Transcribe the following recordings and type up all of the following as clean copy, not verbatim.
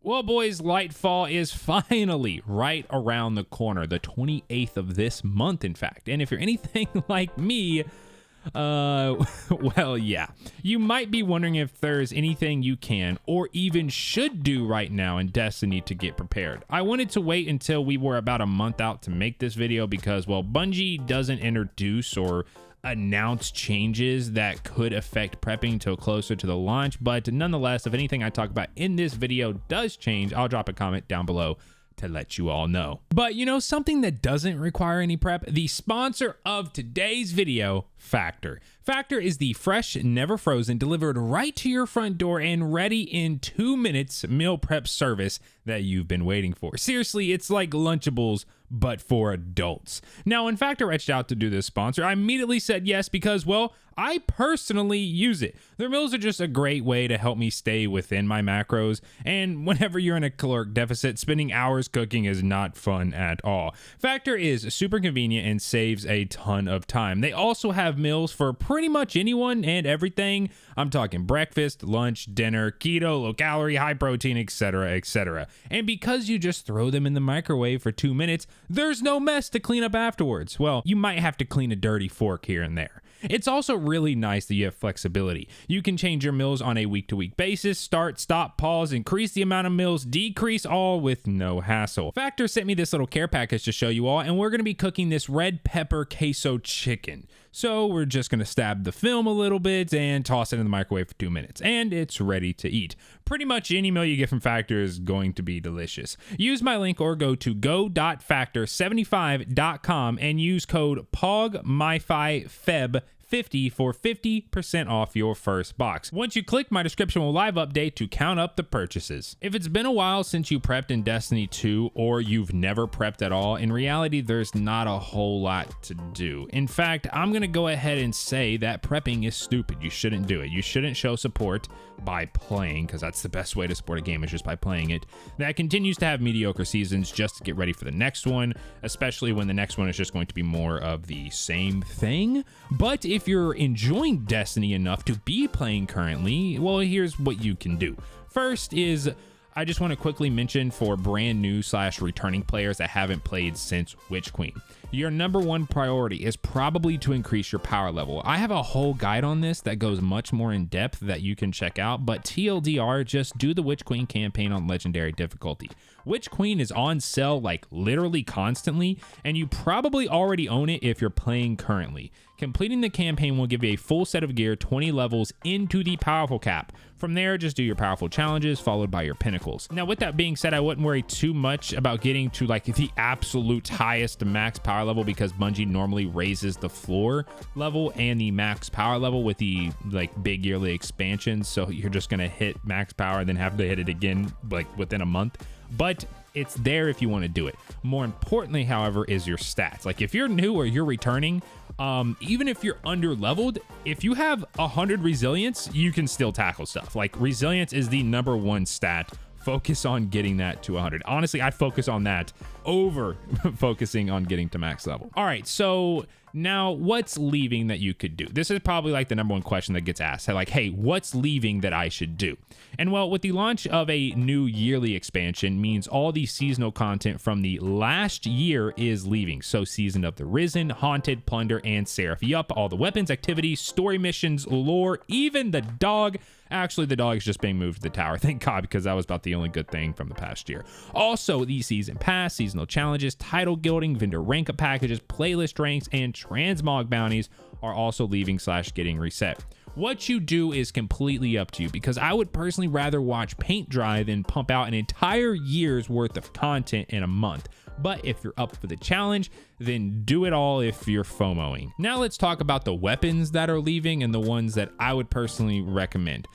Well, boys, Lightfall is finally right around the corner, the 28th of this month, in fact. And if you're anything like me, well, yeah, you might be wondering if there's anything you can or even should do right now in Destiny to get prepared. I wanted to wait until we were about a month out to make this video because, well, Bungie doesn't introduce or announce changes that could affect prepping till closer to the launch, but nonetheless, if anything I talk about in this video does change, I'll drop a comment down below to let you all know. But you know, something that doesn't require any prep, the sponsor of today's video, Factor. Factor is the fresh, never frozen, delivered right to your front door and ready in 2 minutes meal prep service that you've been waiting for. Seriously, it's like Lunchables, but for adults. Now, when Factor reached out to do this sponsor, I immediately said yes because, well, I personally use it. Their meals are just a great way to help me stay within my macros, and whenever you're in a caloric deficit, spending hours cooking is not fun at all. Factor is super convenient and saves a ton of time. They also have meals for pretty much anyone and everything. I'm talking breakfast, lunch, dinner, keto, low calorie, high protein, etc., etc. And because you just throw them in the microwave for 2 minutes, there's no mess to clean up afterwards. Well, you might have to clean a dirty fork here and there. It's also really nice that you have flexibility. You can change your meals on a week-to-week basis, start, stop, pause, increase the amount of meals, decrease, all with no hassle. Factor sent me this little care package to show you all, and we're going to be cooking this red pepper queso chicken. So we're just going to stab the film a little bit and toss it in the microwave for 2 minutes, and it's ready to eat. Pretty much any meal you get from Factor is going to be delicious. Use my link or go to go.factor75.com and use code POGMyFiFeb50 for 50% off your first box. Once you click, my description will live update to count up the purchases. If it's been a while since you prepped in Destiny 2 or you've never prepped at all, in reality, there's not a whole lot to do. In fact, I'm going to go ahead and say that prepping is stupid. You shouldn't do it. You shouldn't show support by playing, because that's the best way to support a game, is just by playing it. That continues to have mediocre seasons just to get ready for the next one, especially when the next one is just going to be more of the same thing. But if you're enjoying Destiny enough to be playing currently, well, here's what you can do. First is, I just want to quickly mention for brand new / returning players that haven't played since Witch Queen, your number one priority is probably to increase your power level. I have a whole guide on this that goes much more in depth that you can check out, but TLDR, just do the Witch Queen campaign on legendary difficulty. Witch Queen is on sale like literally constantly, and you probably already own it if you're playing currently. Completing the campaign will give you a full set of gear 20 levels into the powerful cap. From there, just do your powerful challenges followed by your pinnacles. Now, with that being said, I wouldn't worry too much about getting to like the absolute highest max power level, because Bungie normally raises the floor level and the max power level with the like big yearly expansions. So you're just gonna hit max power and then have to hit it again like within a month. But it's there if you want to do it. More importantly, however, is your stats. Like if you're new or you're returning, even if you're under leveled, if you have 100 resilience, you can still tackle stuff. Like resilience is the number one stat. Focus on getting that to 100. Honestly, I focus on that over focusing on getting to max level. All right, so now what's leaving that you could do? This is probably like the number one question that gets asked. Like, hey, what's leaving that I should do? And well, with the launch of a new yearly expansion means all the seasonal content from the last year is leaving. So Season of the Risen, Haunted, Plunder, and Seraph. Yup, all the weapons, activities, story missions, lore, even the dog. Actually, the dog is just being moved to the tower. Thank God, because that was about the only good thing from the past year. Also, the season pass, seasonal challenges, title gilding, vendor rank up packages, playlist ranks, and transmog bounties are also leaving / getting reset. What you do is completely up to you, because I would personally rather watch paint dry than pump out an entire year's worth of content in a month. But if you're up for the challenge, then do it all if you're FOMOing. Now let's talk about the weapons that are leaving and the ones that I would personally recommend.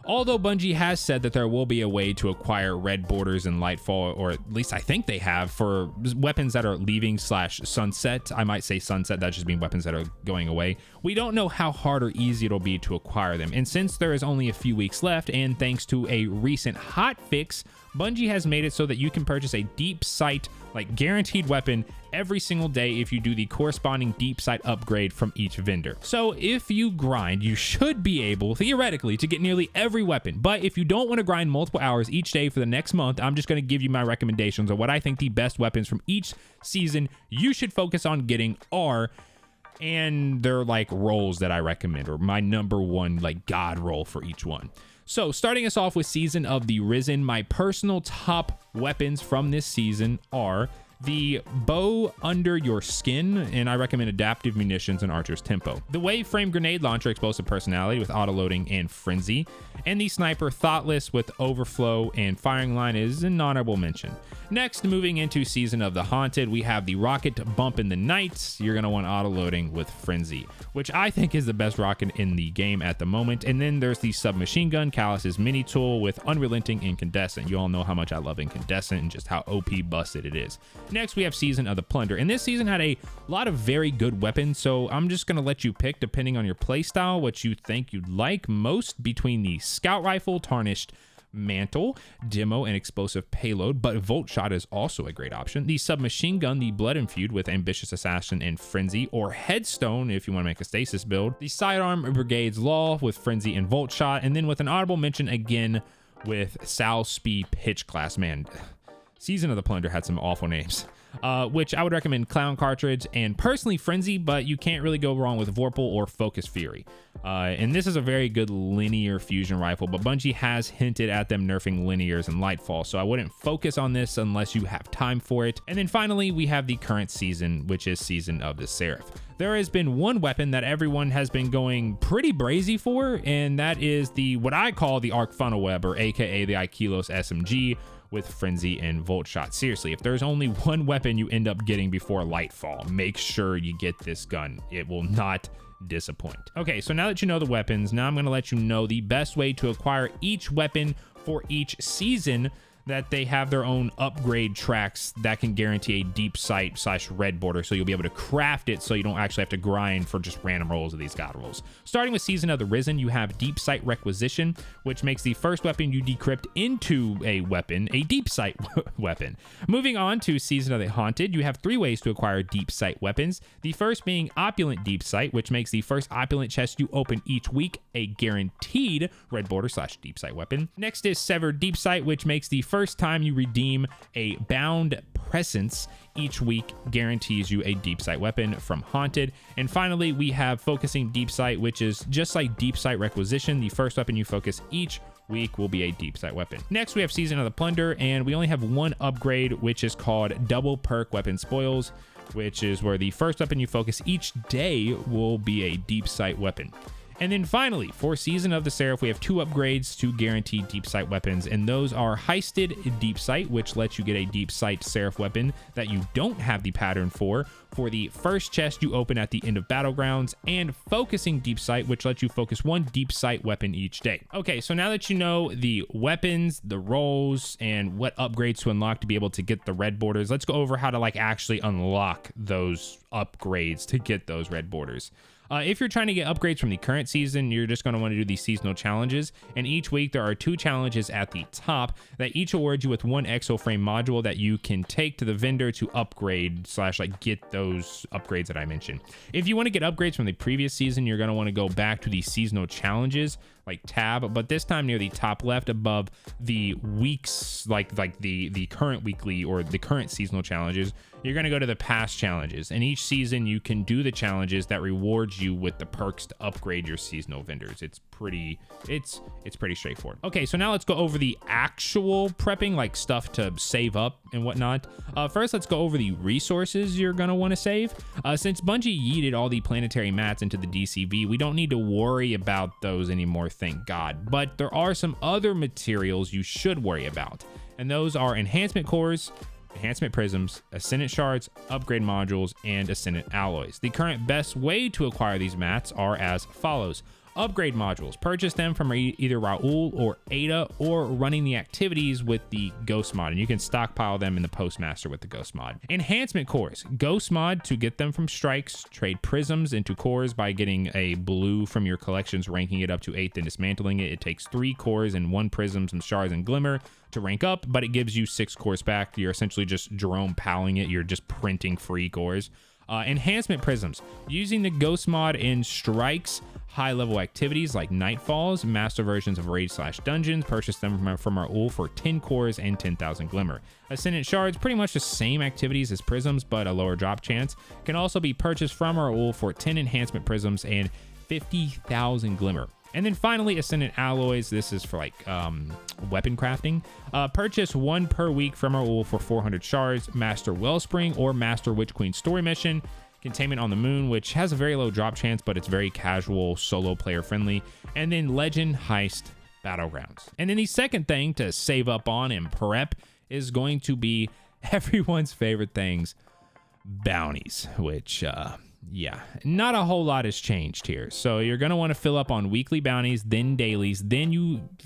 Although Bungie has said that there will be a way to acquire red borders in Lightfall, or at least I think they have, for weapons that are leaving / sunset. I might say sunset, that just means weapons that are going away. We don't know how hard or easy it'll be to acquire them. And since there is only a few weeks left, and thanks to a recent hotfix, Bungie has made it so that you can purchase a deep sight, like guaranteed weapon every single day if you do the corresponding deep sight upgrade from each vendor. So if you grind, you should be able, theoretically, to get nearly every weapon. But if you don't want to grind multiple hours each day for the next month, I'm just going to give you my recommendations of what I think the best weapons from each season you should focus on getting are. And they're like roles that I recommend, or my number one like god roll for each one. So starting us off with Season of the Risen, my personal top weapons from this season are the bow under your skin, and I recommend adaptive munitions and archer's tempo, the wave frame grenade launcher explosive personality with auto loading and frenzy, and the sniper thoughtless with overflow and firing line is an honorable mention. Next, moving into Season of the Haunted, we have the rocket bump in the night. You're going to want auto loading with frenzy, which I think is the best rocket in the game at the moment. And then there's the submachine gun, CALUS's mini tool with unrelenting incandescent. You all know how much I love incandescent and just how OP busted it is. Next, we have Season of the Plunder, and this season had a lot of very good weapons, so I'm just going to let you pick, depending on your playstyle, what you think you'd like most between the scout rifle, tarnished mantle, demo, and explosive payload, but volt shot is also a great option. The submachine gun, the blood infused with ambitious assassin and frenzy, or headstone if you want to make a stasis build. The sidearm brigade's law with frenzy and volt shot, and then with an honorable mention again with Sal Speed pitch class. Man, Season of the Plunder had some awful names. Which I would recommend Clown Cartridge and personally Frenzy, but you can't really go wrong with Vorpal or Focus Fury. And this is a very good linear fusion rifle, but Bungie has hinted at them nerfing linears in Lightfall, so I wouldn't focus on this unless you have time for it. And then finally, we have the current season, which is Season of the Seraph. There has been one weapon that everyone has been going pretty brazy for, and that is the what I call the Arc Funnel Web, or aka the CALUS SMG, with frenzy and volt shot. Seriously, if there's only one weapon you end up getting before Lightfall, make sure you get this gun. It will not disappoint. Okay, so now that you know the weapons, now I'm going to let you know the best way to acquire each weapon for each season, that they have their own upgrade tracks that can guarantee a deep sight / red border, so you'll be able to craft it so you don't actually have to grind for just random rolls of these god rolls. Starting with Season of the Risen, you have deep sight requisition, which makes the first weapon you decrypt into a weapon a deep sight weapon. Moving on to Season of the Haunted, you have 3 ways to acquire deep sight weapons. The first being opulent deep sight, which makes the first opulent chest you open each week a guaranteed red border / deep sight weapon. Next is severed deep sight, which makes the first time you redeem a bound presence each week guarantees you a deep sight weapon from Haunted. And finally, we have focusing deep sight, which is just like deep sight requisition. The first weapon you focus each week will be a deep sight weapon. Next, we have Season of the Plunder, and we only have one upgrade, which is called double perk weapon spoils, which is where the first weapon you focus each day will be a deep sight weapon. And then finally, for Season of the Seraph, we have 2 upgrades to guarantee deep sight weapons, and those are Heisted Deep Sight, which lets you get a deep sight Seraph weapon that you don't have the pattern for the first chest you open at the end of Battlegrounds, and Focusing Deep Sight, which lets you focus 1 deep sight weapon each day. Okay, so now that you know the weapons, the roles, and what upgrades to unlock to be able to get the red borders, let's go over how to actually unlock those upgrades to get those red borders. If you're trying to get upgrades from the current season, you're just going to want to do these seasonal challenges, and each week there are 2 challenges at the top that each award you with 1 exoframe module that you can take to the vendor to upgrade / get those upgrades that I mentioned. If you want to get upgrades from the previous season, you're going to want to go back to the seasonal challenges tab, but this time near the top left above the weeks, the current weekly or the current seasonal challenges, you're going to go to the past challenges, and each season you can do the challenges that rewards you with the perks to upgrade your seasonal vendors. It's pretty straightforward. Okay, so now let's go over the actual prepping, stuff to save up and whatnot. First, let's go over the resources you're going to want to save. Since Bungie yeeted all the planetary mats into the DCV, we don't need to worry about those anymore, thank God. But there are some other materials you should worry about, and those are enhancement cores, enhancement prisms, ascendant shards, upgrade modules, and ascendant alloys. The current best way to acquire these mats are as follows. Upgrade modules. Purchase them from either Raul or Ada or running the activities with the Ghost mod, and you can stockpile them in the Postmaster with the Ghost mod. Enhancement cores. Ghost mod to get them from strikes. Trade prisms into cores by getting a blue from your collections, ranking it up to 8th and dismantling it. It takes 3 cores and 1 prism, some shards, and glimmer to rank up, but it gives you 6 cores back. You're essentially just Jerome Powelling it. You're just printing free cores. Enhancement prisms. Using the Ghost mod in strikes, high-level activities like Nightfalls, master versions of Raid/Dungeons. Purchase them from our Raul for 10 cores and 10,000 glimmer. Ascendant shards, pretty much the same activities as prisms, but a lower drop chance. Can also be purchased from our Raul for 10 enhancement prisms and 50,000 glimmer. And then finally, Ascendant Alloys. This is for like weapon crafting. Purchase 1 per week from our Raul for 400 shards. Master Wellspring or Master Witch Queen story mission. Containment on the Moon, which has a very low drop chance, but it's very casual, solo player friendly. And then Legend Heist Battlegrounds. And then the second thing to save up on and prep is going to be everyone's favorite things, bounties, which yeah, not a whole lot has changed here. So you're going to want to fill up on weekly bounties, then dailies, then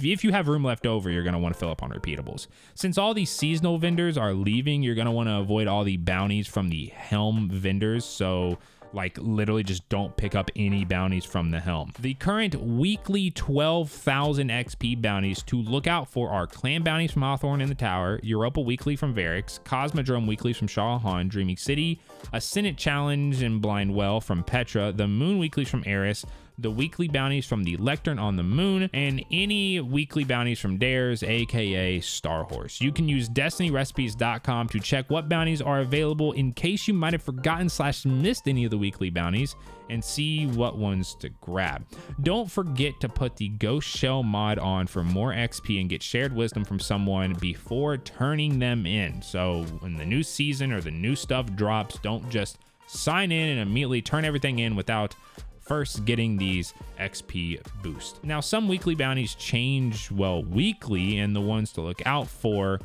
if you have room left over, you're going to want to fill up on repeatables. Since all these seasonal vendors are leaving, you're going to want to avoid all the bounties from the Helm vendors. So like literally just don't pick up any bounties from the Helm. The current weekly 12,000 XP bounties to look out for are clan bounties from Hawthorne in the Tower, Europa weekly from Varix, Cosmodrome weekly from Shalahan, Dreaming City, Ascendant Challenge and Blind Well from Petra, the Moon weeklies from Eris, the weekly bounties from the Lectern on the Moon, and any weekly bounties from Dares, aka Star Horse. You can use destinyrecipes.com to check what bounties are available in case you might have forgotten/missed any of the weekly bounties and see what ones to grab. Don't forget to put the Ghost Shell mod on for more XP and get shared wisdom from someone before turning them in. So when the new season or the new stuff drops, don't just sign in and immediately turn everything in without first getting these XP boost. Now, some weekly bounties change, well, weekly, and the ones to look out for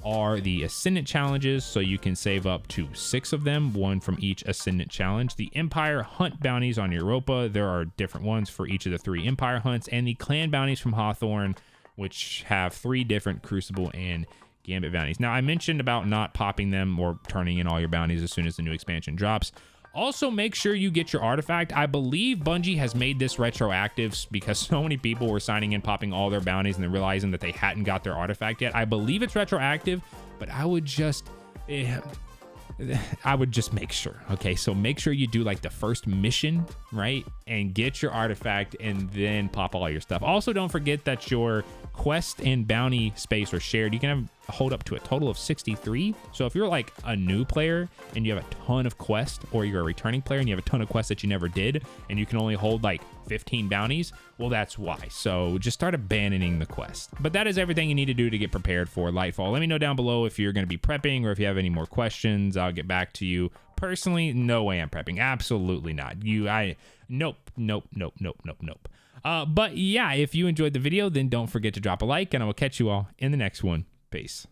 are the Ascendant challenges, so you can save up to 6 of them, 1 from each Ascendant challenge. The Empire Hunt bounties on Europa, there are different ones for each of the 3 Empire hunts, and the Clan bounties from Hawthorne, which have 3 different Crucible and Gambit bounties. Now, I mentioned about not popping them or turning in all your bounties as soon as the new expansion drops. Also, make sure you get your artifact. I believe Bungie has made this retroactive because so many people were signing in, popping all their bounties, and then realizing that they hadn't got their artifact yet. I believe it's retroactive, but I would just make sure. Okay, so make sure you do like the first mission, right? And get your artifact and then pop all your stuff. Also, don't forget that your quest and bounty space are shared. You can have hold up to a total of 63. So if you're like a new player and you have a ton of quests, or you're a returning player and you have a ton of quests that you never did and you can only hold like 15 bounties, well, that's why. So just start abandoning the quest. But that is everything you need to do to get prepared for Lightfall. Let me know down below if you're going to be prepping or if you have any more questions. I'll get back to you. Personally, no way I'm prepping. Absolutely not. Nope. But yeah, if you enjoyed the video, then don't forget to drop a like, and I will catch you all in the next one. Peace.